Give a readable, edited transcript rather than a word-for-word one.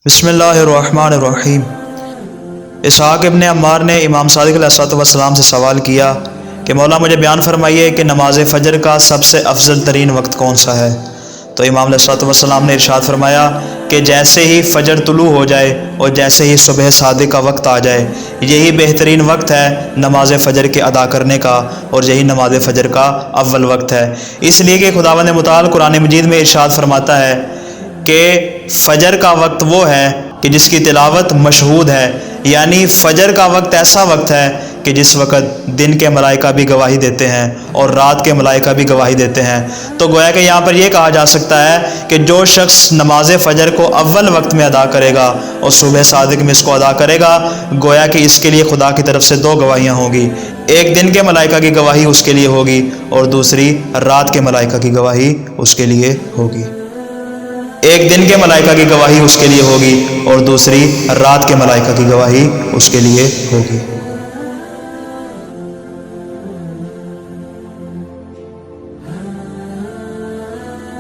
بسم اللہ الرحمن الرحیم۔ اسحاق ابن عمار نے امام صادق علیہ السلام سے سوال کیا کہ مولا مجھے بیان فرمائیے کہ نماز فجر کا سب سے افضل ترین وقت کون سا ہے؟ تو امام علیہ السلام نے ارشاد فرمایا کہ جیسے ہی فجر طلوع ہو جائے اور جیسے ہی صبح صادق کا وقت آ جائے، یہی بہترین وقت ہے نماز فجر کے ادا کرنے کا، اور یہی نماز فجر کا اول وقت ہے۔ اس لیے کہ خداوند متعال قرآن مجید میں ارشاد فرماتا ہے کہ فجر کا وقت وہ ہے کہ جس کی تلاوت مشہود ہے، یعنی فجر کا وقت ایسا وقت ہے کہ جس وقت دن کے ملائکہ بھی گواہی دیتے ہیں اور رات کے ملائکہ بھی گواہی دیتے ہیں۔ تو گویا کہ یہاں پر یہ کہا جا سکتا ہے کہ جو شخص نماز فجر کو اول وقت میں ادا کرے گا اور صبح صادق میں اس کو ادا کرے گا، گویا کہ اس کے لیے خدا کی طرف سے دو گواہیاں ہوں گی، ایک دن کے ملائکہ کی گواہی اس کے لیے ہوگی اور دوسری رات کے ملائکہ کی گواہی اس کے لیے ہوگی۔ ایک دن کے ملائکہ کی گواہی اس کے لیے ہوگی اور دوسری رات کے ملائکہ کی گواہی اس کے لیے ہوگی۔